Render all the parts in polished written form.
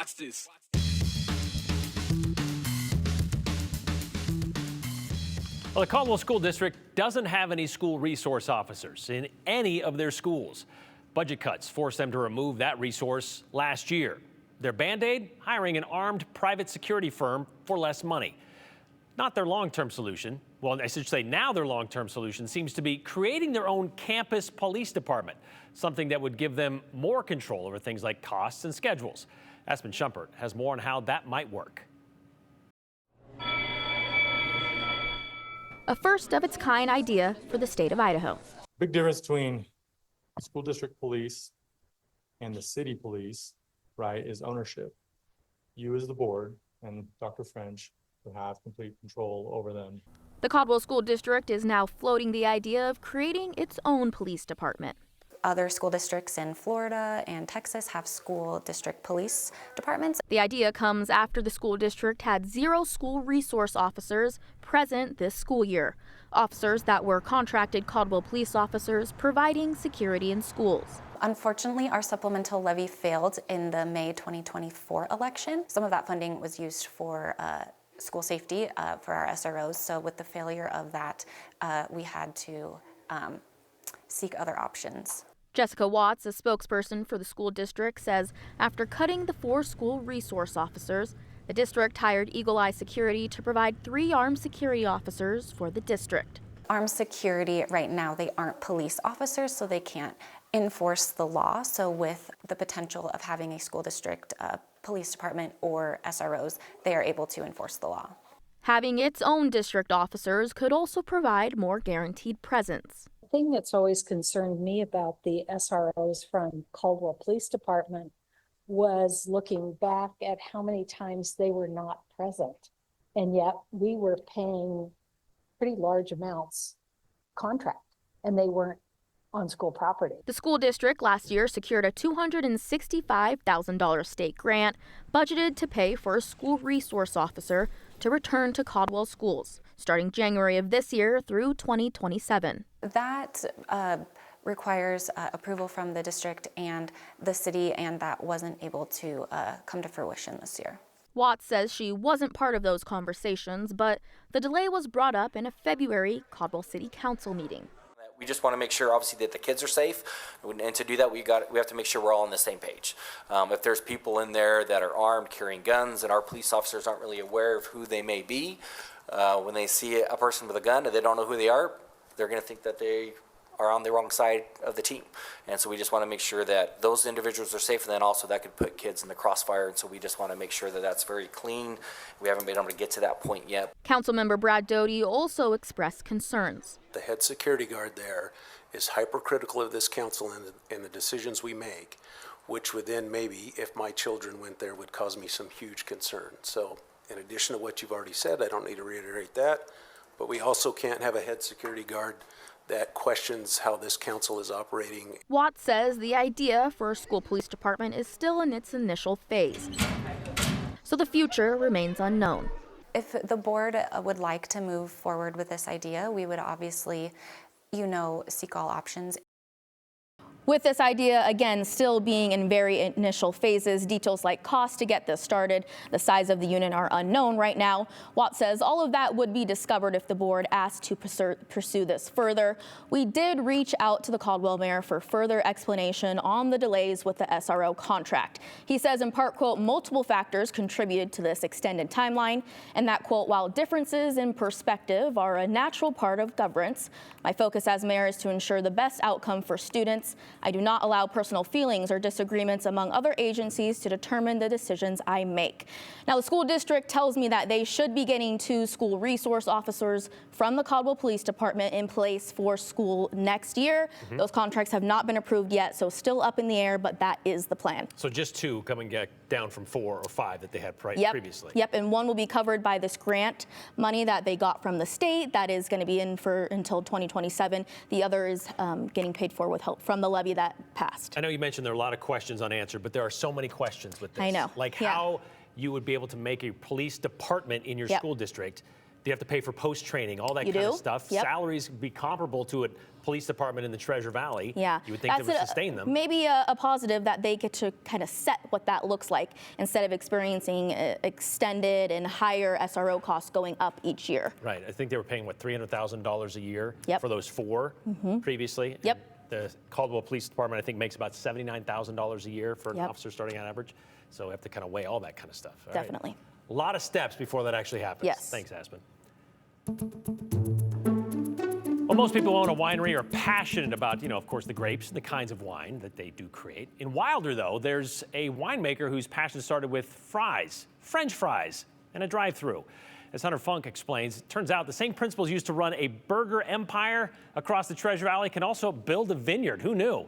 Watch this. Well, the Caldwell School District doesn't have any school resource officers in any of their schools. Budget cuts forced them to remove that resource last year. Their Band-Aid? Hiring an armed private security firm for less money. Not their long-term solution. Well, I should say now their long-term solution seems to be creating their own campus police department, something that would give them more control over things like costs and schedules. Aspen Shumpert has more on how that might work. A first-of-its-kind idea for the state of Idaho. Big difference between school district police and the city police, right, is ownership. You as the board and Dr. French will have complete control over them. The Caldwell School District is now floating the idea of creating its own police department. Other school districts in Florida and Texas have school district police departments. The idea comes after the school district had 0 school resource officers present this school year. Officers that were contracted Caldwell police officers providing security in schools. Unfortunately, our supplemental levy failed in the May 2024 election. Some of that funding was used for school safety for our SROs. So with the failure of that, we had to seek other options. Jessica Watts, a spokesperson for the school district, says after cutting the 4 school resource officers, the district hired Eagle Eye Security to provide 3 armed security officers for the district. Armed security right now, they aren't police officers, so they can't enforce the law. So with the potential of having a school district police department or SROs, they are able to enforce the law. Having its own district officers could also provide more guaranteed presence. The thing that's always concerned me about the SROs from Caldwell Police Department was looking back at how many times they were not present. And yet we were paying pretty large amounts contract, and they weren't on school property. The school district last year secured a $265,000 state grant budgeted to pay for a school resource officer to return to Caldwell schools starting January of this year through 2027. That requires approval from the district and the city, and that wasn't able to come to fruition this year. Watts says she wasn't part of those conversations, but the delay was brought up in a February Caldwell City Council meeting. We just want to make sure, obviously, that the kids are safe, and to do that, we have to make sure we're all on the same page. If there's people in there that are armed, carrying guns, and our police officers aren't really aware of who they may be, when they see a person with a gun and they don't know who they are, they're going to think that they are on the wrong side of the team. And so we just want to make sure that those individuals are safe, and then also that could put kids in the crossfire. And so we just want to make sure that that's very clean. We haven't been able to get to that point yet. Councilmember Brad Doty also expressed concerns. The head security guard there is hypercritical of this council and the decisions we make, which would then maybe, if my children went there, would cause me some huge concern. So in addition to what you've already said, I don't need to reiterate that, but we also can't have a head security guard that questions how this council is operating. Watts says the idea for a school police department is still in its initial phase, so the future remains unknown. If the board would like to move forward with this idea, we would obviously, seek all options. With this idea, again, still being in very initial phases, details like cost to get this started, the size of the unit are unknown right now. Watts says all of that would be discovered if the board asked to pursue this further. We did reach out to the Caldwell mayor for further explanation on the delays with the SRO contract. He says, in part, quote, multiple factors contributed to this extended timeline, and that, quote, while differences in perspective are a natural part of governance, my focus as mayor is to ensure the best outcome for students. I do not allow personal feelings or disagreements among other agencies to determine the decisions I make. Now, the school district tells me that they should be getting 2 school resource officers from the Caldwell Police Department in place for school next year. Those contracts have not been approved yet, so still up in the air, but that is the plan. So just 2 coming down from 4 or 5 that they had previously. Yep, and 1 will be covered by this grant money that they got from the state that is going to be in for until 2027. The other is getting paid for with help from the levy that passed. I know you mentioned there are a lot of questions unanswered, but there are so many questions with this. I know. Like how you would be able to make a police department in your school district You have to pay for post-training, all that You kind of do? stuff. Yep. Salaries would be comparable to a police department in the Treasure Valley. Yeah. You would think they would sustain them. Maybe a positive that they get to kind of set what that looks like instead of experiencing extended and higher SRO costs going up each year. Right. I think they were paying, what, $300,000 a year Yep. for those 4 previously. Yep. And the Caldwell Police Department, I think, makes about $79,000 a year for an Yep. officer starting on average. So we have to kind of weigh all that kind of stuff. All right. Definitely. A lot of steps before that actually happens. Yes. Thanks, Aspen. Well, most people who own a winery are passionate about, of course, the grapes and the kinds of wine that they do create. In Wilder, though, there's a winemaker whose passion started with fries, French fries, and a drive-through. As Hunter Funk explains, it turns out the same principles used to run a burger empire across the Treasure Valley can also build a vineyard. Who knew?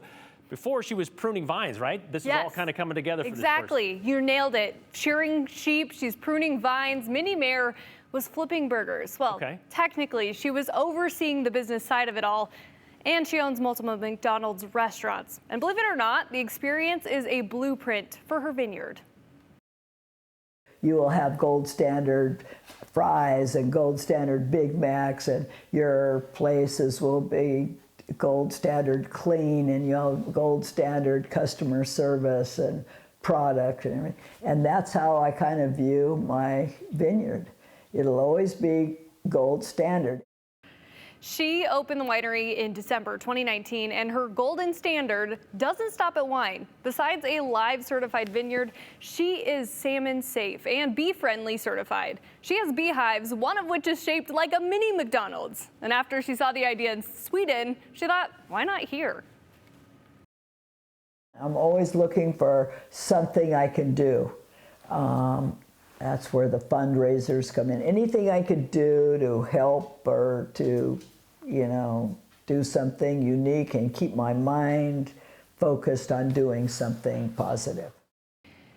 Before, she was pruning vines, right? This is all kind of coming together for Exactly. this You nailed it. Shearing sheep, she's pruning vines. Minnie Mayer was flipping burgers. Well, technically, she was overseeing the business side of it all, and she owns multiple McDonald's restaurants. And believe it or not, the experience is a blueprint for her vineyard. You will have gold standard fries and gold standard Big Macs, and your places will be gold standard clean, and you'll have gold standard customer service and product and everything. And that's how I kind of view my vineyard. It'll always be gold standard. She opened the winery in December 2019, and her golden standard doesn't stop at wine. Besides a live certified vineyard, she is salmon safe and bee friendly certified. She has beehives, one of which is shaped like a mini McDonald's. And after she saw the idea in Sweden, she thought, why not here? I'm always looking for something I can do. That's where the fundraisers come in. Anything I could do to help or to, do something unique and keep my mind focused on doing something positive.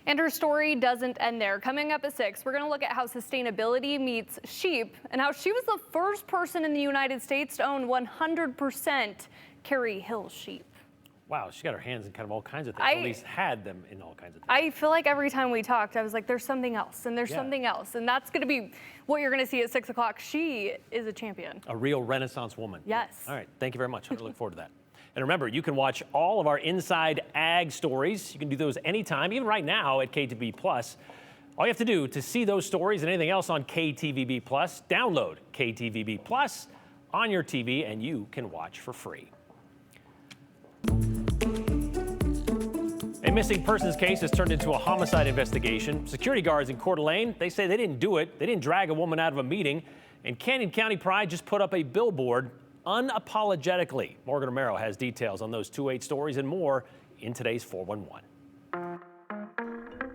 And her story doesn't end there. Coming up at 6, we're going to look at how sustainability meets sheep and how she was the first person in the United States to own 100% Kerry Hill sheep. Wow, she got her hands in kind of all kinds of things, or at least had them in all kinds of things. I feel like every time we talked, I was like, there's something else, and there's something else. And that's going to be what you're going to see at 6 o'clock. She is a champion. A real Renaissance woman. Yes. All right, thank you very much. I look forward to that. And remember, you can watch all of our Inside Ag stories. You can do those anytime, even right now at KTVB Plus. All you have to do to see those stories and anything else on KTVB Plus, download KTVB Plus on your TV, and you can watch for free. A missing persons case has turned into a homicide investigation. Security guards in Coeur d'Alene, they say they didn't do it. They didn't drag a woman out of a meeting. And Canyon County Pride just put up a billboard unapologetically. Morgan Romero has details on those 2-8 stories and more in today's 411.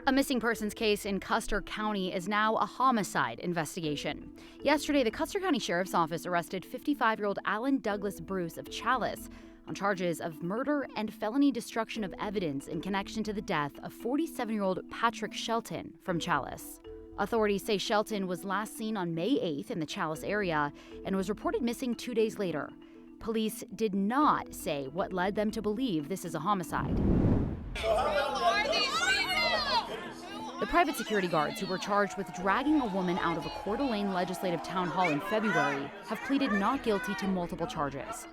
A missing persons case in Custer County is now a homicide investigation. Yesterday, the Custer County Sheriff's Office arrested 55-year-old Alan Douglas Bruce of Chalice on charges of murder and felony destruction of evidence in connection to the death of 47-year-old Patrick Shelton from Chalice. Authorities say Shelton was last seen on May 8th in the Chalice area and was reported missing 2 days later. Police did not say what led them to believe this is a homicide. The private security guards who were charged with dragging a woman out of a Coeur d'Alene legislative town hall in February have pleaded not guilty to multiple charges.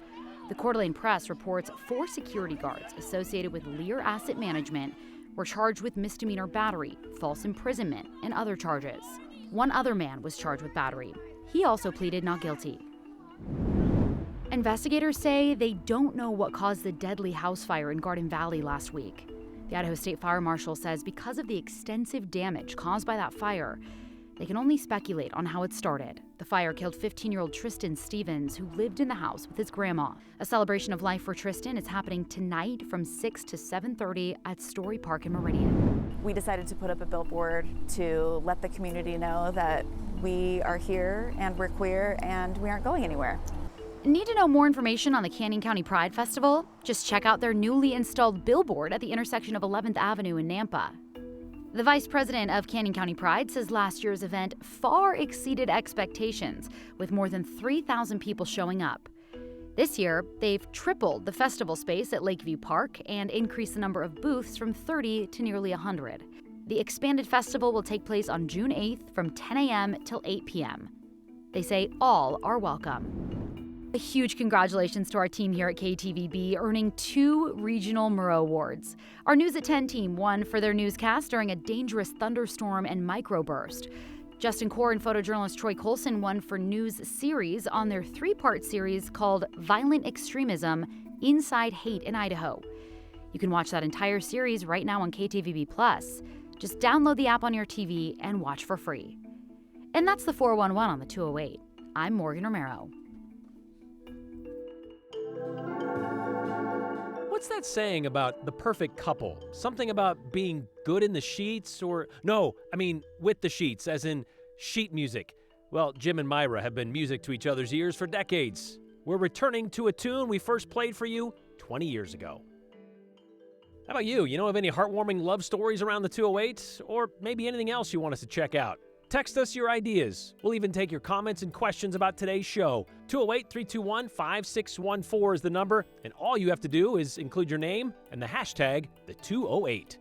The Coeur d'Alene Press reports 4 security guards associated with Lear Asset Management were charged with misdemeanor battery, false imprisonment, and other charges. One other man was charged with battery. He also pleaded not guilty. Investigators say they don't know what caused the deadly house fire in Garden Valley last week. The Idaho State Fire Marshal says because of the extensive damage caused by that fire, they can only speculate on how it started. The fire killed 15-year-old Tristan Stevens, who lived in the house with his grandma. A celebration of life for Tristan is happening tonight from 6 to 7:30 at Story Park in Meridian. We decided to put up a billboard to let the community know that we are here and we're queer and we aren't going anywhere. Need to know more information on the Canyon County Pride Festival? Just check out their newly installed billboard at the intersection of 11th Avenue in Nampa. The vice president of Canyon County Pride says last year's event far exceeded expectations, with more than 3,000 people showing up. This year, they've tripled the festival space at Lakeview Park and increased the number of booths from 30 to nearly 100. The expanded festival will take place on June 8th from 10 a.m. till 8 p.m. They say all are welcome. A huge congratulations to our team here at KTVB, earning 2 regional Murrow Awards. Our News at 10 team won for their newscast during a dangerous thunderstorm and microburst. Justin Core and photojournalist Troy Colson won for News Series on their 3-part series called Violent Extremism: Inside Hate in Idaho. You can watch that entire series right now on KTVB+. Just download the app on your TV and watch for free. And that's the 411 on the 208. I'm Morgan Romero. What's that saying about the perfect couple? Something about being good in the sheets or... No, I mean with the sheets, as in sheet music. Well, Jim and Myra have been music to each other's ears for decades. We're returning to a tune we first played for you 20 years ago. How about you? You know of any heartwarming love stories around the 208? Or maybe anything else you want us to check out? Text us your ideas. We'll even take your comments and questions about today's show. 208-321-5614 is the number, and all you have to do is include your name and the hashtag #the208.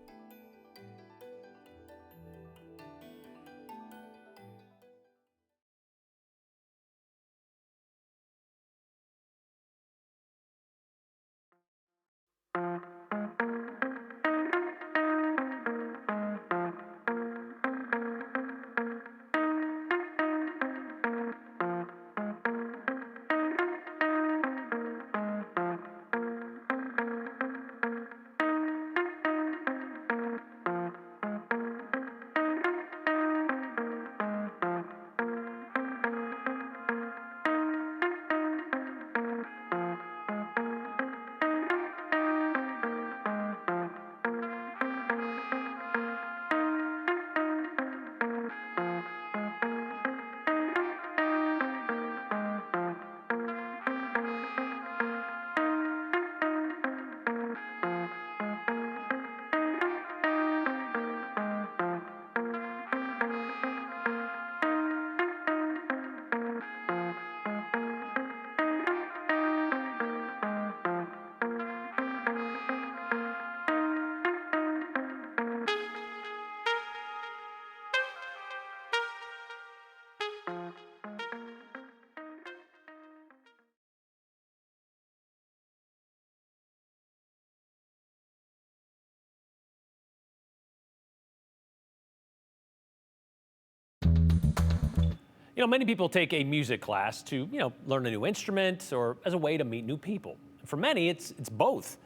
You know, many people take a music class to, learn a new instrument or as a way to meet new people. For many, it's both.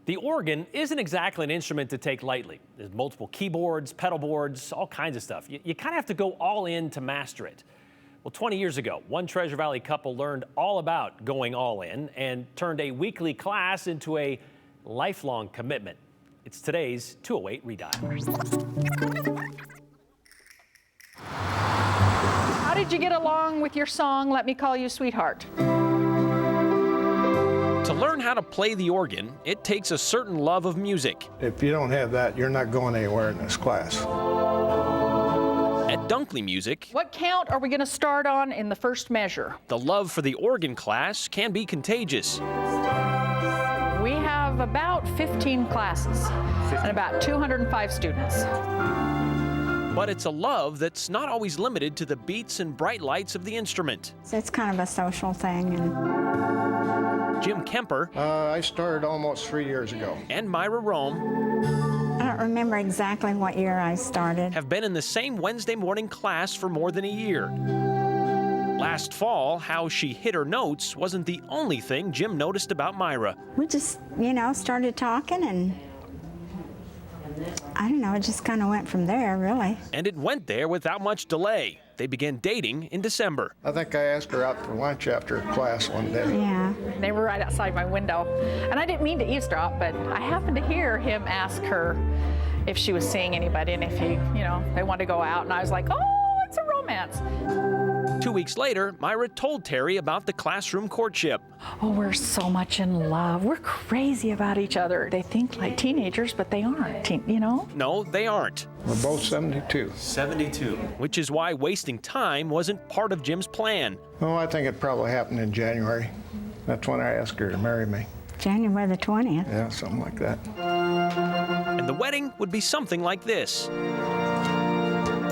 The organ isn't exactly an instrument to take lightly. There's multiple keyboards, pedal boards, all kinds of stuff. You kind of have to go all in to master it. Well, 20 years ago, one Treasure Valley couple learned all about going all in and turned a weekly class into a lifelong commitment. It's today's 208 Redial. How did you get along with your song, Let Me Call You Sweetheart? To learn how to play the organ, it takes a certain love of music. If you don't have that, you're not going anywhere in this class. At Dunkley Music, What count are we going to start on in the first measure? the love for the organ class can be contagious. We have about 15 classes and about 205 students. But it's a love that's not always limited to the beats and bright lights of the instrument. So it's kind of a social thing. And Jim Kemper I started almost 3 years ago. and Myra Rome I don't remember exactly what year I started. have been in the same Wednesday morning class for more than a year. Last fall, how she hit her notes wasn't the only thing Jim noticed about Myra. We just, started talking, and I don't know, it just kind of went from there, really. And it went there without much delay. They began dating in December. I think I asked her out for lunch after class one day. Yeah. They were right outside my window. And I didn't mean to eavesdrop, but I happened to hear him ask her if she was seeing anybody and if they wanted to go out. And I was like, oh, it's a romance. 2 weeks later, Myra told Terry about the classroom courtship. Oh, we're so much in love. We're crazy about each other. They think like teenagers, but they aren't, No, they aren't. We're both 72. 72. Which is why wasting time wasn't part of Jim's plan. Oh, I think it probably happened in January. That's when I asked her to marry me. January the 20th. Yeah, something like that. And the wedding would be something like this.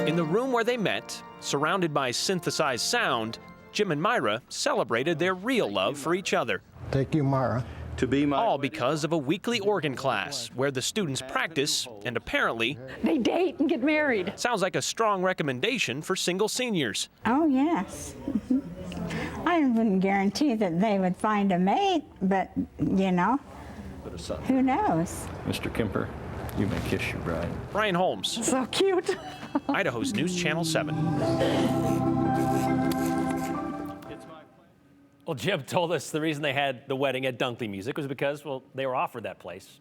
In the room where they met, surrounded by synthesized sound, Jim and Myra celebrated their real love for each other. Thank you, Mara. To be my All because of a weekly organ class where the students practice and apparently They date and get married. sounds like a strong recommendation for single seniors. Oh, yes. I wouldn't guarantee that they would find a mate, but, you know, who knows? Mr. Kemper, you may kiss your bride. Brian Holmes, So cute. Idaho's News Channel 7. Well, Jim told us the reason they had the wedding at Dunkley Music was because, well, they were offered that place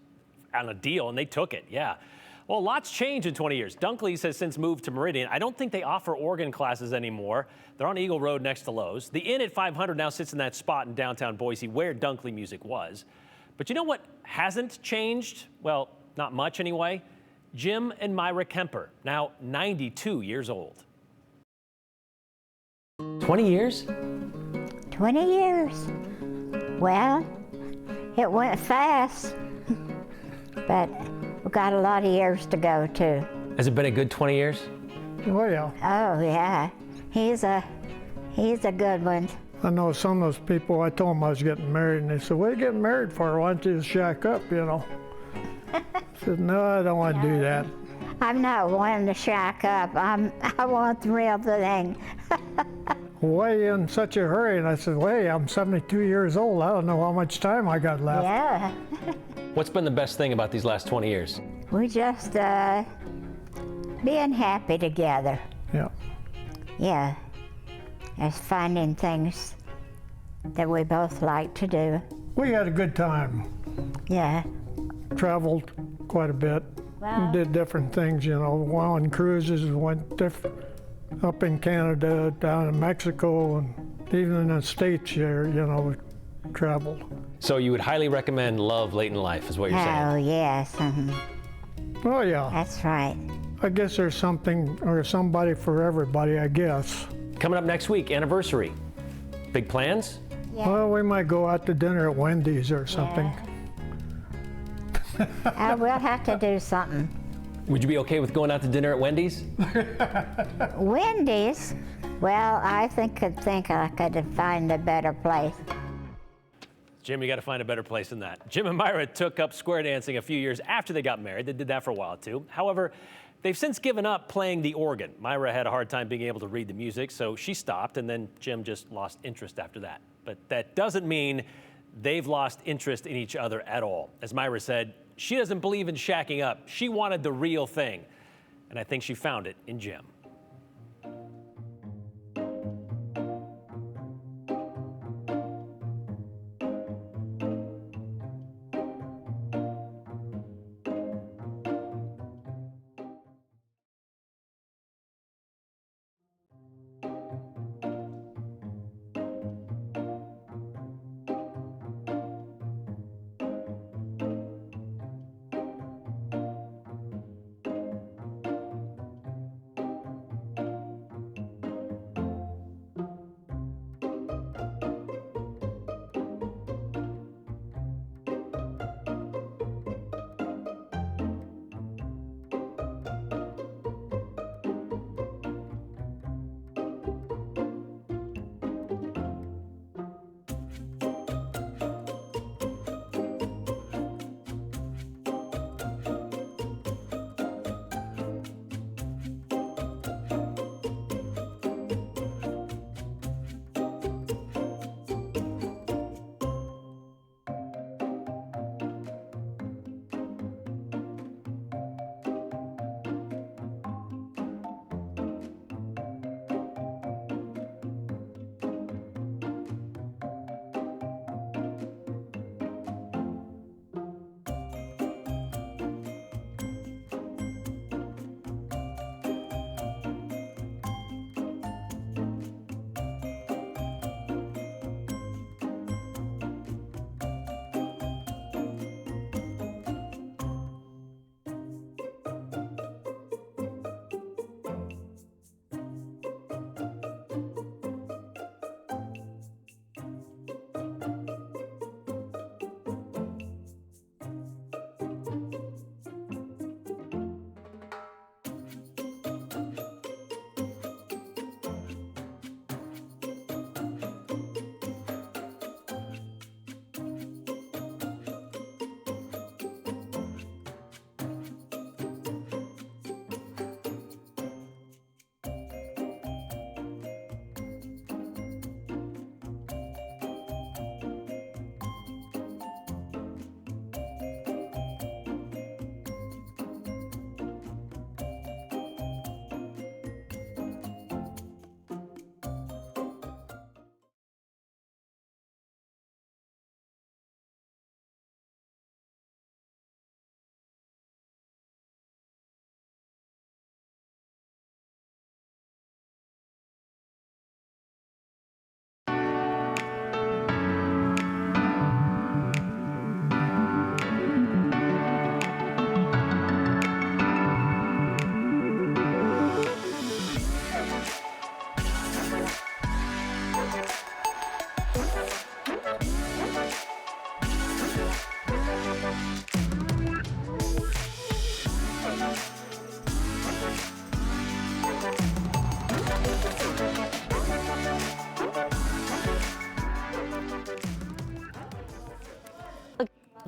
on a deal, and they took it, yeah. Well, lots changed in 20 years. Dunkley's has since moved to Meridian. I don't think they offer organ classes anymore. They're on Eagle Road next to Lowe's. The Inn at 500 now sits in that spot in downtown Boise where Dunkley Music was. But you know what hasn't changed? Well, not much anyway. Jim and Myra Kemper, now 92 years old. 20 years? 20 years. Well, it went fast, but we've got a lot of years to go, too. Has it been a good 20 years? Oh, yeah. Oh, yeah. He's a good one. I know some of those people, I told them I was getting married, and they said, what are you getting married for? Why don't you just shack up, you know? I said, no, I don't want to do that. I'm not wanting to shack up. I want the real thing. Why are you in such a hurry? And I said, well, hey, I'm 72 years old. I don't know how much time I got left. Yeah. What's been the best thing about these last 20 years? We just being happy together. Yeah. Yeah. Just finding things that we both like to do. We had a good time. Yeah. Traveled quite a bit. Wow. Did different things, you know, while on cruises, went up in Canada, down in Mexico, and even in the States here, you know, we traveled. So you would highly recommend Love Late in Life, is what you're saying? Oh, yes. Oh, yeah. That's right. I guess there's something or somebody for everybody, I guess. Coming up next week, anniversary. Big plans? Yeah. Well, we might go out to dinner at Wendy's or something. We'll have to do something. Would you be okay with going out to dinner at Wendy's? Wendy's? Well, I think I could find a better place. Jim, you got to find a better place than that. Jim and Myra took up square dancing a few years after they got married. They did that for a while, too. However, they've since given up playing the organ. Myra had a hard time being able to read the music, so she stopped, and then Jim just lost interest after that. But that doesn't mean they've lost interest in each other at all. As Myra said, she doesn't believe in shacking up. She wanted the real thing, and I think she found it in Jim.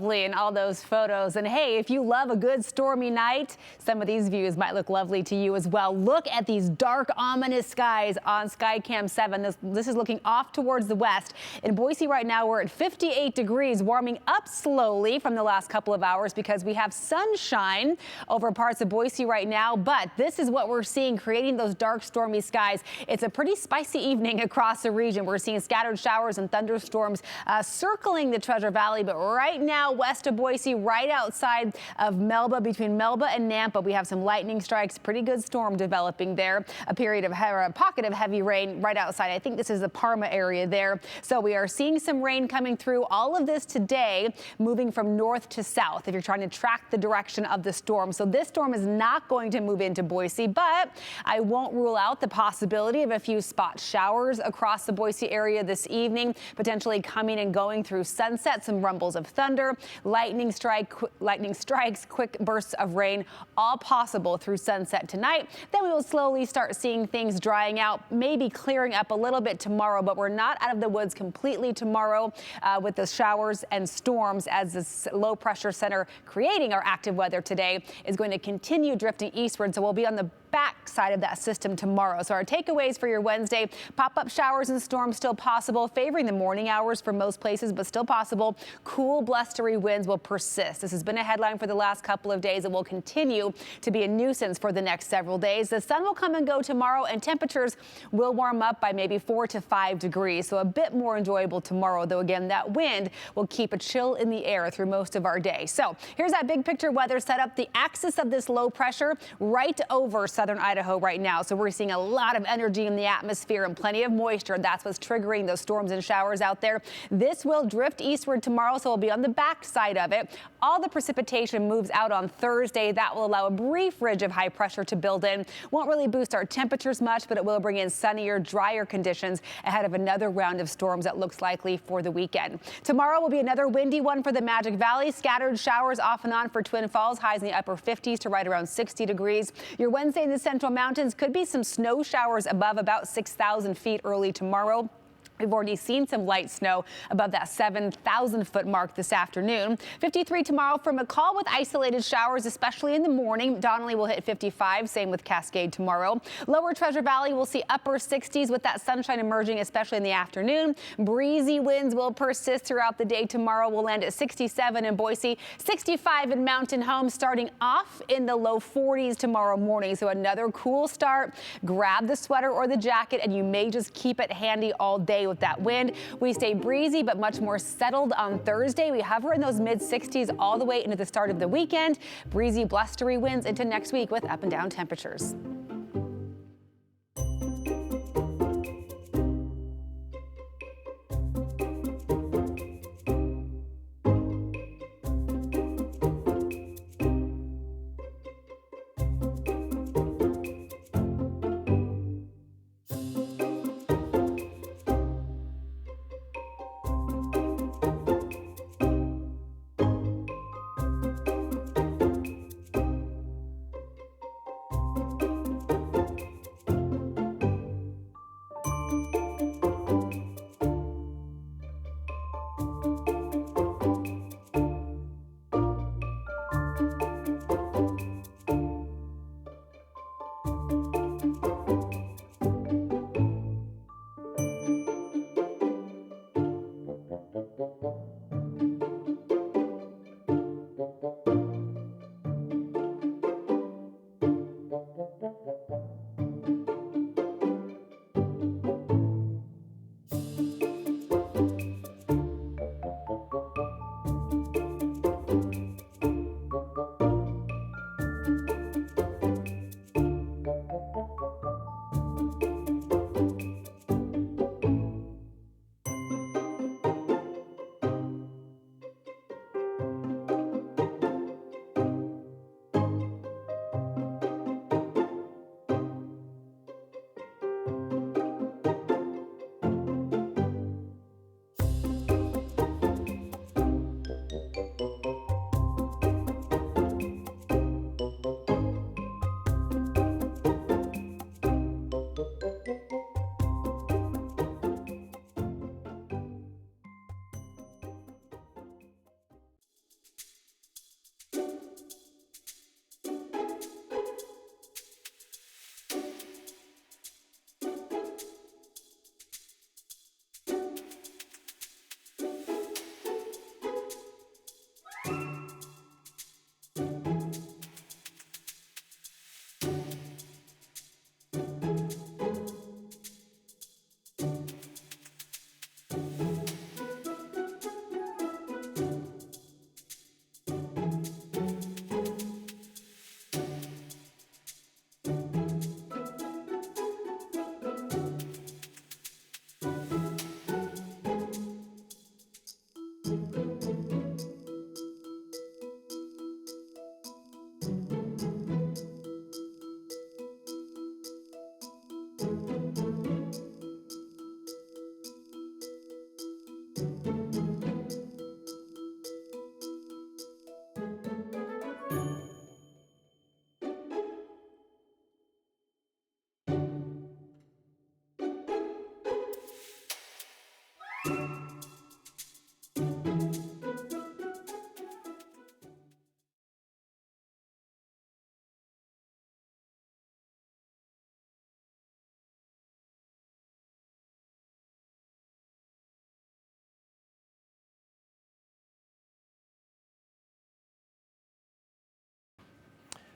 And all those photos. And hey, if you love a good stormy night, some of these views might look lovely to you as well. Look at these dark, ominous skies on Skycam 7. This is looking off towards the west. In Boise right now, we're at 58 degrees, warming up slowly from the last couple of hours because we have sunshine over parts of Boise right now. But this is what we're seeing, creating those dark, stormy skies. It's a pretty spicy evening across the region. We're seeing scattered showers and thunderstorms circling the Treasure Valley. But right now, west of Boise, right outside of Melba, between Melba and Nampa, we have some lightning strikes, pretty good storm developing there. A pocket of heavy rain right outside. I think this is the Parma area there. So we are seeing some rain coming through. All of this today moving from north to south if you're trying to track the direction of the storm. So this storm is not going to move into Boise, but I won't rule out the possibility of a few spot showers across the Boise area this evening, potentially coming and going through sunset. Some rumbles of thunder, lightning strikes, quick bursts of rain, all possible through sunset tonight. Then we will slowly start seeing things drying out, maybe clearing up a little bit tomorrow, but we're not out of the woods completely tomorrow with the showers and storms, as this low pressure center creating our active weather today is going to continue drifting eastward. So we'll be on the back side of that system tomorrow. So our takeaways for your Wednesday: pop-up showers and storms still possible, favoring the morning hours for most places, but still possible. Cool, blustery winds will persist. This has been a headline for the last couple of days and will continue to be a nuisance for the next several days. The sun will come and go tomorrow, and temperatures will warm up by maybe 4 to 5 degrees. So a bit more enjoyable tomorrow, though again, that wind will keep a chill in the air through most of our day. So here's that big picture weather setup. The axis of this low pressure right over southern Idaho right now. So we're seeing a lot of energy in the atmosphere and plenty of moisture. That's what's triggering those storms and showers out there. This will drift eastward tomorrow, so we'll be on the back side of it. All the precipitation moves out on Thursday. That will allow a brief ridge of high pressure to build in. Won't really boost our temperatures much, but it will bring in sunnier, drier conditions ahead of another round of storms that looks likely for the weekend. Tomorrow will be another windy one for the Magic Valley. Scattered showers off and on for Twin Falls, highs in the upper 50s to right around 60 degrees. Your Wednesday in the Central Mountains could be some snow showers above about 6,000 feet early tomorrow. We've already seen some light snow above that 7,000-foot mark this afternoon. 53 tomorrow for McCall with isolated showers, especially in the morning. Donnelly will hit 55, same with Cascade tomorrow. Lower Treasure Valley will see upper 60s with that sunshine emerging, especially in the afternoon. Breezy winds will persist throughout the day tomorrow. We'll land at 67 in Boise, 65 in Mountain Home, starting off in the low 40s tomorrow morning. So another cool start. Grab the sweater or the jacket, and you may just keep it handy all day with that wind. We stay breezy but much more settled on Thursday. We hover in those mid 60s all the way into the start of the weekend. Breezy, blustery winds into next week with up and down temperatures.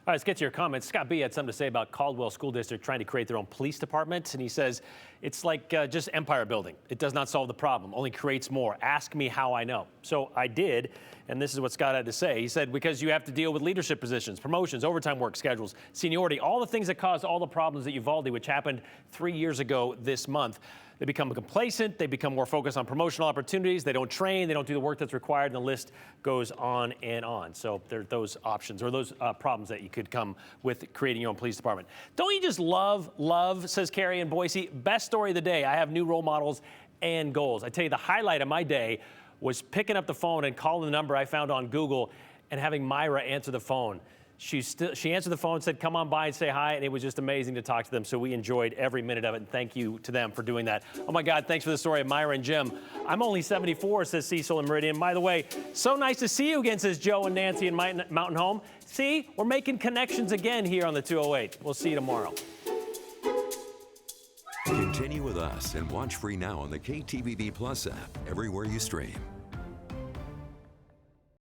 All right, let's get to your comments. Scott B had something to say about Caldwell School District trying to create their own police department. And he says, it's like just empire building. It does not solve the problem, only creates more. Ask me how I know. So I did, and this is what Scott had to say. He said, because you have to deal with leadership positions, promotions, overtime work schedules, seniority, all the things that caused all the problems at Uvalde, which happened 3 years ago this month. They become complacent, they become more focused on promotional opportunities, they don't train, they don't do the work that's required, and the list goes on and on. So there are those options or those problems that you could come with creating your own police department. Don't you just love, says Carrie in Boise. Best story of the day. I have new role models and goals. I tell you, the highlight of my day was picking up the phone and calling the number I found on Google and having Myra answer the phone. She answered the phone, said, come on by and say hi, and it was just amazing to talk to them, so we enjoyed every minute of it, and thank you to them for doing that. Oh, my God, thanks for the story of Myra and Jim. I'm only 74, says Cecil and Meridian. By the way, so nice to see you again, says Joe and Nancy in Mountain Home. See, we're making connections again here on the 208. We'll see you tomorrow. Continue with us and watch free now on the KTVB Plus app everywhere you stream.